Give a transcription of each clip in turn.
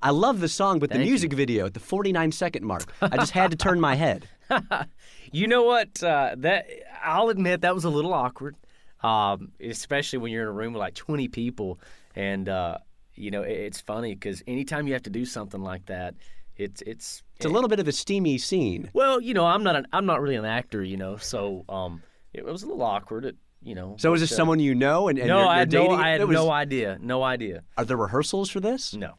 I love the song, but the Thank music video at the 49-second mark, I just had to turn my head. You know what? That I'll admit that was a little awkward, especially when you're in a room with like 20 people. And, it's funny because anytime you have to do something like that, it's a little bit of a steamy scene. Well, I'm not really an actor, so it was a little awkward. So is this someone you know? And no, you're I dating? had no idea. No idea. Are there rehearsals for this? No.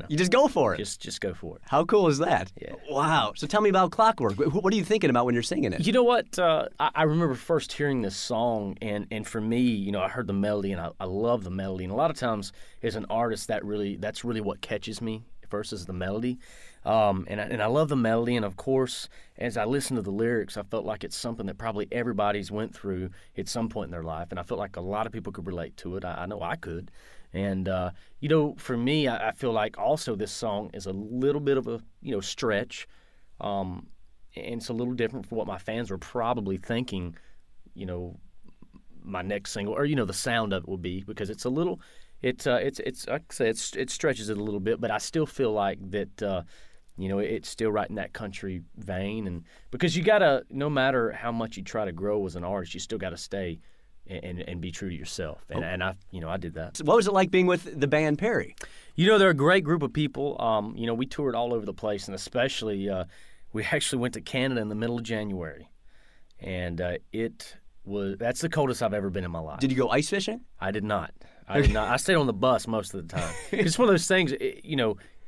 You just go for it. Just go for it. How cool is that? Yeah. Wow. So tell me about Clockwork. What are you thinking about when you're singing it? You know what? I remember first hearing this song, and for me, I heard the melody, and I love the melody. And a lot of times, as an artist, that's really what catches me first is the melody. And I love the melody, and of course, as I listened to the lyrics, I felt like it's something that probably everybody's went through at some point in their life, and I felt like a lot of people could relate to it. I know I could. And, for me, I feel like also this song is a little bit of a, stretch. And it's a little different from what my fans were probably thinking, my next single, or, the sound of it will be, because it's a little, it's like I say, it stretches it a little bit, but I still feel like that, it's still right in that country vein. And because you got to, no matter how much you try to grow as an artist, you still got to stay and be true to yourself. And I did that. So what was it like being with the band Perry? They're a great group of people. We toured all over the place, and especially we actually went to Canada in the middle of January. And that's the coldest I've ever been in my life. Did you go ice fishing? I did not. I stayed on the bus most of the time. It's one of those things,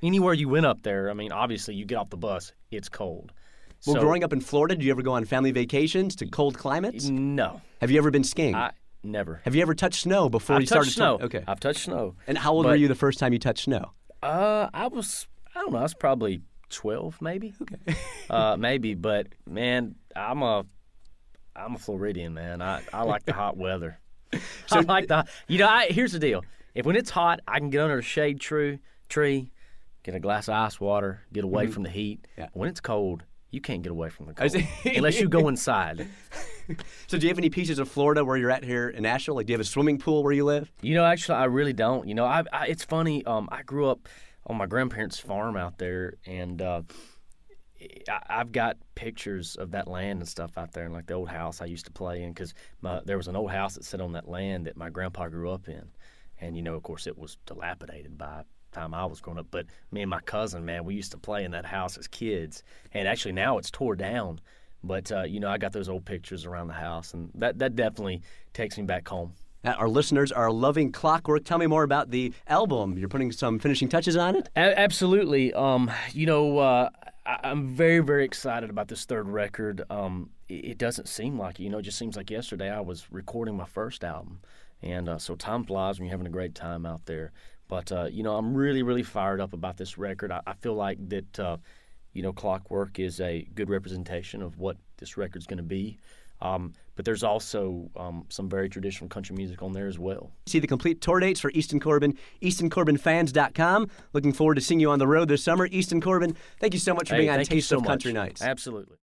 anywhere you went up there, obviously you get off the bus, it's cold. Well, growing up in Florida, did you ever go on family vacations to cold climates? No. Have you ever been skiing? Never. Have you ever touched snow before you started? Snow. Okay. I've touched snow. And how old were you the first time you touched snow? I don't know, I was probably 12 maybe. Okay. Maybe, but man, I'm a Floridian, man. I like the hot weather. So, I like here's the deal. When it's hot, I can get under a shade tree, get a glass of ice water, get away from the heat. Yeah. When it's cold, you can't get away from the cold unless you go inside. So do you have any pieces of Florida where you're at here in Nashville? Like, do you have a swimming pool where you live? Actually, I really don't. It's funny. I grew up on my grandparents' farm out there, and I've got pictures of that land and stuff out there, and like the old house I used to play in, because there was an old house that sat on that land that my grandpa grew up in, and of course it was dilapidated by the time I was growing up. But me and my cousin, man, we used to play in that house as kids, and actually now it's tore down. But I got those old pictures around the house, and that definitely takes me back home. Our listeners are loving Clockwork. Tell me more about the album. You're putting some finishing touches on it? Absolutely. I'm very, very excited about this third record. It doesn't seem like it. It just seems like yesterday I was recording my first album. And so time flies when you're having a great time out there. But, I'm really, really fired up about this record. I feel like that, Clockwork is a good representation of what this record's going to be. But there's also some very traditional country music on there as well. See the complete tour dates for Easton Corbin, EastonCorbinFans.com. Looking forward to seeing you on the road this summer. Easton Corbin, thank you so much for being on Taste of Country Nights. Absolutely.